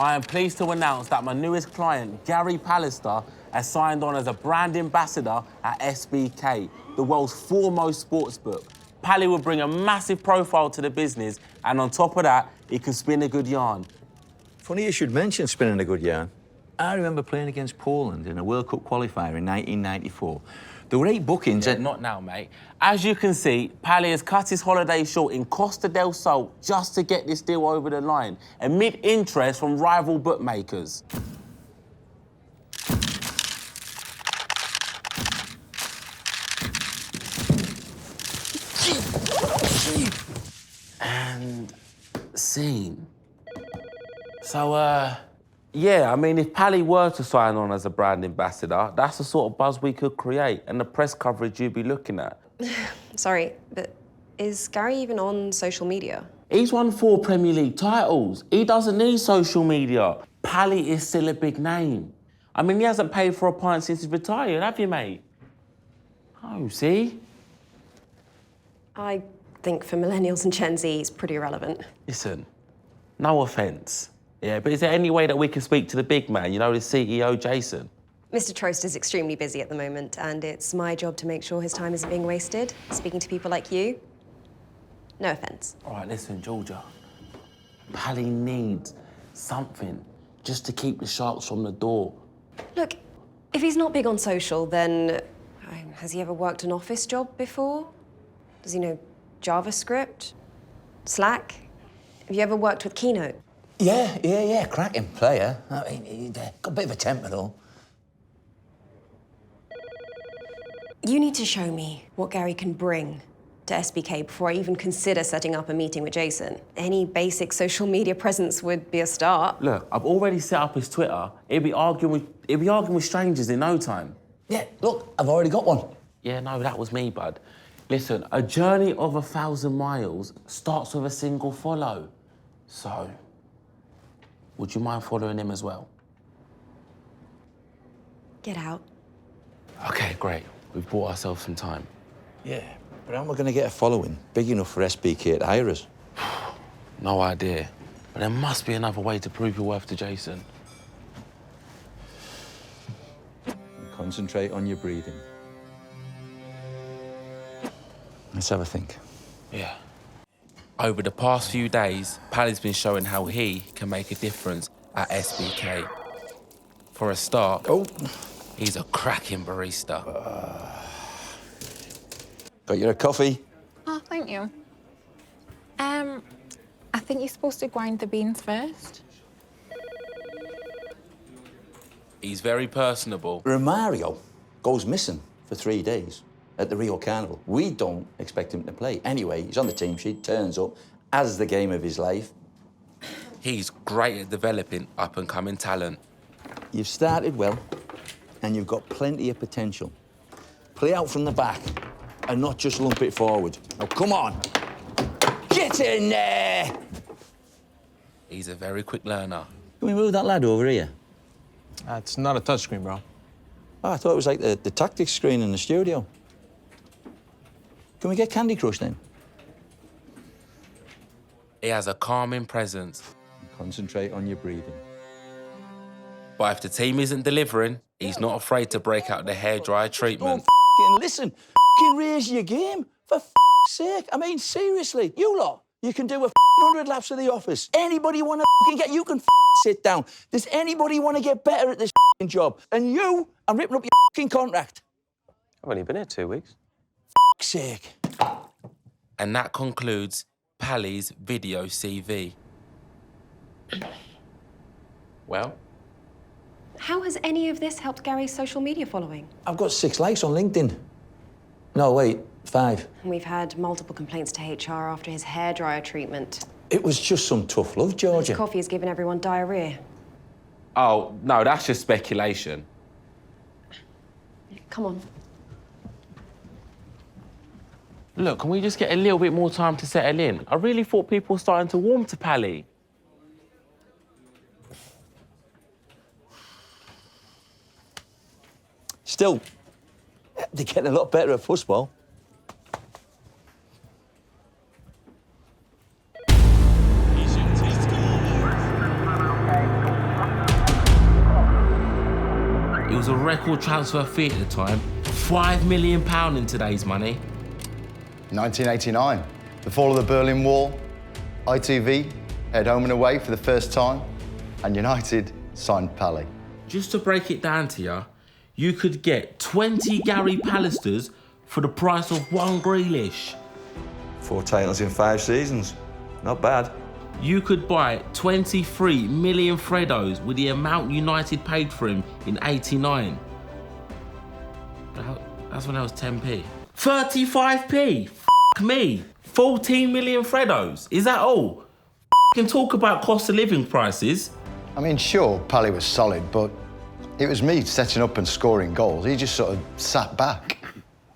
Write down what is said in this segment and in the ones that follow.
I am pleased to announce that my newest client, Gary Pallister, has signed on as a brand ambassador at SBK, the world's foremost sportsbook. Pally will bring a massive profile to the business, and on top of that, he can spin a good yarn. Funny you should mention spinning a good yarn. I remember playing against Poland in a World Cup qualifier in 1994. There were 8 bookings and... Not now, mate. As you can see, Pally has cut his holiday short in Costa del Sol just to get this deal over the line, amid interest from rival bookmakers. And scene. So, yeah, I mean, if Pally were to sign on as a brand ambassador, that's the sort of buzz we could create and the press coverage you'd be looking at. Sorry, but is Gary even on social media? He's won 4 Premier League titles. He doesn't need social media. Pally is still a big name. I mean, he hasn't paid for a pint since he's retired, have you, mate? Oh, see? I think for millennials and Gen Z, it's pretty irrelevant. Listen, no offence. Yeah, but is there any way that we can speak to the big man, you know, the CEO, Jason? Mr. Trost is extremely busy at the moment, and it's my job to make sure his time isn't being wasted, speaking to people like you. No offence. All right, listen, Georgia. Pally needs something just to keep the sharks from the door. Look, if he's not big on social, then has he ever worked an office job before? Does he know JavaScript? Slack? Have you ever worked with Keynote? Yeah, cracking player. I mean, he's got a bit of a temper, though. You need to show me what Gary can bring to SBK before I even consider setting up a meeting with Jason. Any basic social media presence would be a start. Look, I've already set up his Twitter. He'll be arguing with strangers in no time. Yeah, look, I've already got one. Yeah, no, that was me, bud. Listen, a journey of 1,000 miles starts with a single follow. So, would you mind following him as well? Get out. Okay, great. We've bought ourselves some time. Yeah, but how am I going to get a following big enough for SBK to hire us? No idea. But there must be another way to prove your worth to Jason. Concentrate on your breathing. Let's have a think. Yeah. Over the past few days, Pally's been showing how he can make a difference at SBK. For a start, he's a cracking barista. Got you a coffee? Oh, thank you. I think you're supposed to grind the beans first. He's very personable. Romario goes missing for 3 days at the Rio Carnival. We don't expect him to play. Anyway, he's on the team sheet, turns up, as the game of his life. He's great at developing up-and-coming talent. You've started well, and you've got plenty of potential. Play out from the back and not just lump it forward. Now, come on. Get in there! He's a very quick learner. Can we move that lad over here? It's not a touchscreen, bro. Oh, I thought it was like the tactics screen in the studio. Can we get Candy Crush then? He has a calming presence. Concentrate on your breathing. But if the team isn't delivering, he's not afraid to break out the hairdryer treatment. Don't listen. Raise your game, for sake. I mean, seriously. You lot, you can do 100 laps of the office. Anybody want to get... You can sit down. Does anybody want to get better at this job? And you, I'm ripping up your contract. I've only been here 2 weeks. Sake. And that concludes Pally's video CV. Well? How has any of this helped Gary's social media following? I've got 6 likes on LinkedIn. No, wait, 5. We've had multiple complaints to HR after his hairdryer treatment. It was just some tough love, Georgia. His coffee has given everyone diarrhea. Oh, no, that's just speculation. Come on. Look, can we just get a little bit more time to settle in? I really thought people were starting to warm to Pally. Still, they're getting a lot better at football. was a record transfer fee at the time, £5 million in today's money. 1989, the fall of the Berlin Wall, ITV head home and away for the first time, and United signed Pally. Just to break it down to you, you could get 20 Gary Pallisters for the price of one Grealish. 4 titles in 5 seasons. Not bad. You could buy 23 million Freddos with the amount United paid for him in '89. That's when I was 10p. 35p? F me. 14 million Freddos. Is that all? Can talk about cost of living prices. I mean, sure, Pally was solid, but it was me setting up and scoring goals. He just sort of sat back.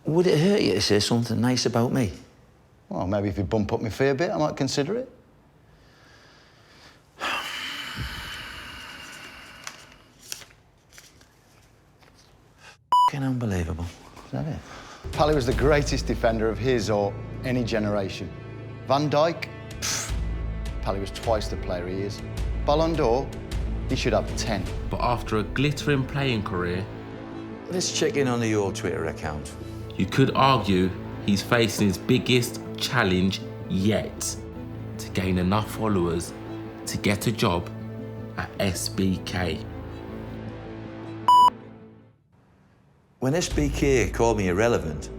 Would it hurt you to say something nice about me? Well, maybe if you bump up my fee a bit, I might consider it. Fucking unbelievable. Is that it? Pally was the greatest defender of his or any generation. Van Dijk, Pally was twice the player he is. Ballon d'Or, he should have 10. But after a glittering playing career, Let's check in on your Twitter account. you could argue he's facing his biggest challenge yet to gain enough followers to get a job at SBK. When SBK called me irrelevant,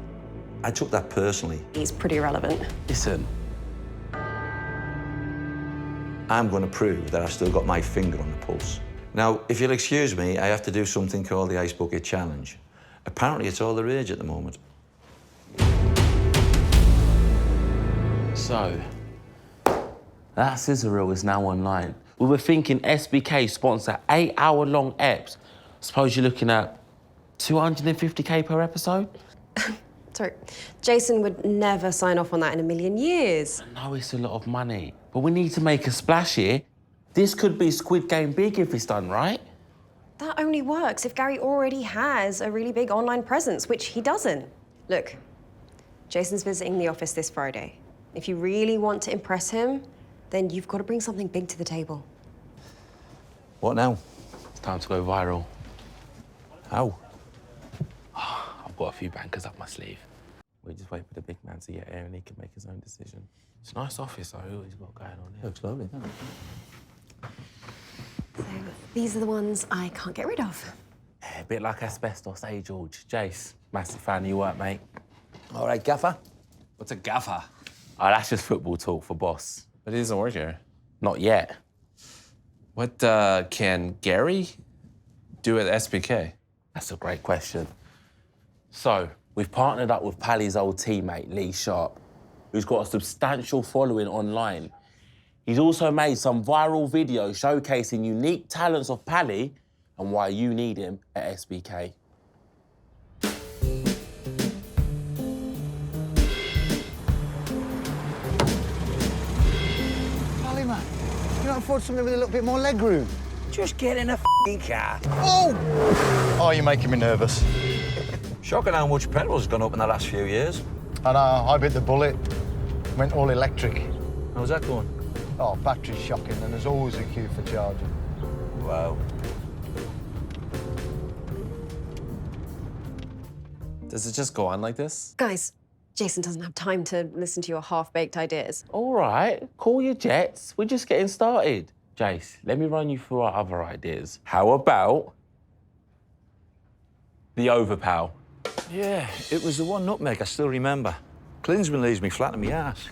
I took that personally. He's pretty relevant. Listen, I'm going to prove that I've still got my finger on the pulse. Now, if you'll excuse me, I have to do something called the Ice Bucket Challenge. Apparently, it's all the rage at the moment. so that scissor reel is now online. We were thinking SBK sponsor 8-hour-long eps. Suppose you're looking at 250k per episode? Sorry, Jason would never sign off on that in a million years. I know it's a lot of money, but we need to make a splash here. This could be Squid Game big if it's done right. That only works if Gary already has a really big online presence, which he doesn't. Look, Jason's visiting the office this Friday. If you really want to impress him, then you've got to bring something big to the table. What now? It's time to go viral. How? I've got a few bankers up my sleeve. We just wait for the big man to get here and he can make his own decision. It's a nice office though, he's got going on here. Looks lovely, doesn't it? So these are the ones I can't get rid of. Yeah, a bit like asbestos, eh, George? Jace, massive fan of your work, mate. All right, Gaffer. What's a gaffer? Oh, that's just football talk for boss. But he doesn't work here. Not yet. What can Gary do at SBK? That's a great question. So, we've partnered up with Pally's old teammate, Lee Sharp, who's got a substantial following online. He's also made some viral videos showcasing unique talents of Pally and why you need him at SBK. Pally, man, you not afford something with a little bit more leg room? Just get in a f***ing car. Oh, you're making me nervous. Shocking how much petrol's gone up in the last few years. I know, I bit the bullet. Went all electric. How's that going? Oh, battery's shocking, and there's always a queue for charging. Wow. Does it just go on like this? Guys, Jason doesn't have time to listen to your half-baked ideas. All right, call your jets. We're just getting started. Jace, let me run you through our other ideas. How about the overpow? Yeah, it was the one nutmeg I still remember. Klinsman leaves me flat on my ass.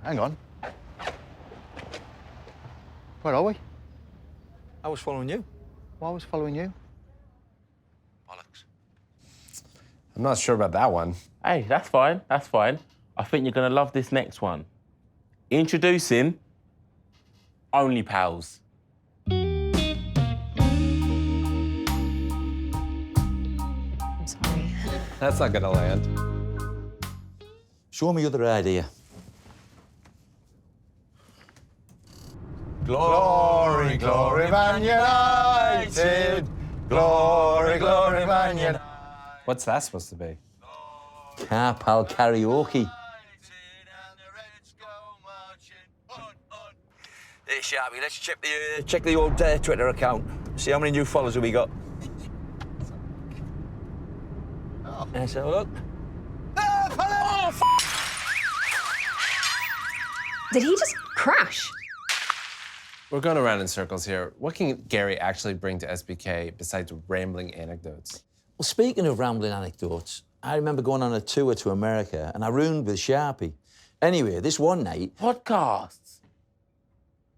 Hang on. Where are we? I was following you. Well, I was following you. Bollocks. I'm not sure about that one. Hey, that's fine, that's fine. I think you're gonna love this next one. Introducing Only Pals. I'm sorry. That's not gonna land. Show me your other idea. Glory, glory, Man United. Glory, glory, Man United. What's that supposed to be? Car pal karaoke. Hey, Sharpie, let's check the old Twitter account. See how many new followers have we got? Let's have a look. Did he just crash? We're going around in circles here. What can Gary actually bring to SBK besides rambling anecdotes? Well, speaking of rambling anecdotes, I remember going on a tour to America and I roomed with Sharpie. Anyway, this one night... Podcasts.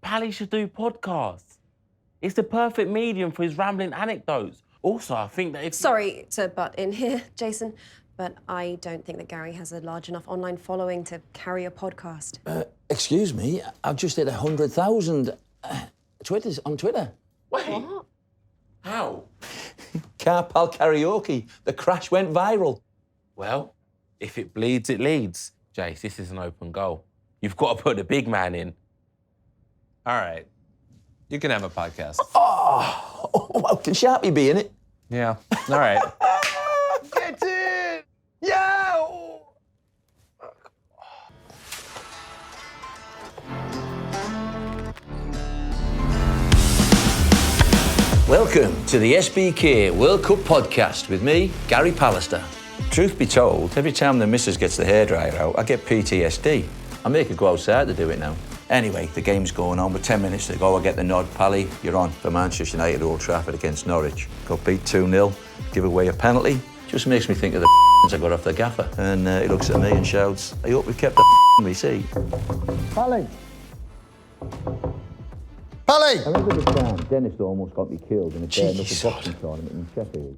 Pally should do podcasts. It's the perfect medium for his rambling anecdotes. Also, I think that if... Sorry to butt in here, Jason, but I don't think that Gary has a large enough online following to carry a podcast. Excuse me, I've just hit 100,000 Twitters on Twitter. Wait. What? How? Car Pal Karaoke. The crash went viral. Well, if it bleeds, it leads. Jace, this is an open goal. You've got to put the big man in. All right. You can have a podcast. Oh, well, can Sharpie be in it? Yeah. All right. Get in! Yo! Welcome to the SBK World Cup podcast with me, Gary Pallister. Truth be told, every time the missus gets the hairdryer out, I get PTSD. I make her go outside to do it now. Anyway, the game's going on with 10 minutes to go. I get the nod. Pally, you're on for Manchester United Old Trafford against Norwich. Got beat 2-0, give away a penalty. Just makes me think of the I got off the gaffer. And he looks at me and shouts, I hope we've kept the we see. Pally. Pally! I remember the time Dennis almost got me killed in a bare knuckle boxing tournament in Sheffield.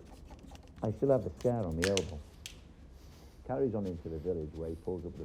I still have the scar on the elbow. Carries on into the village where he pulls up the...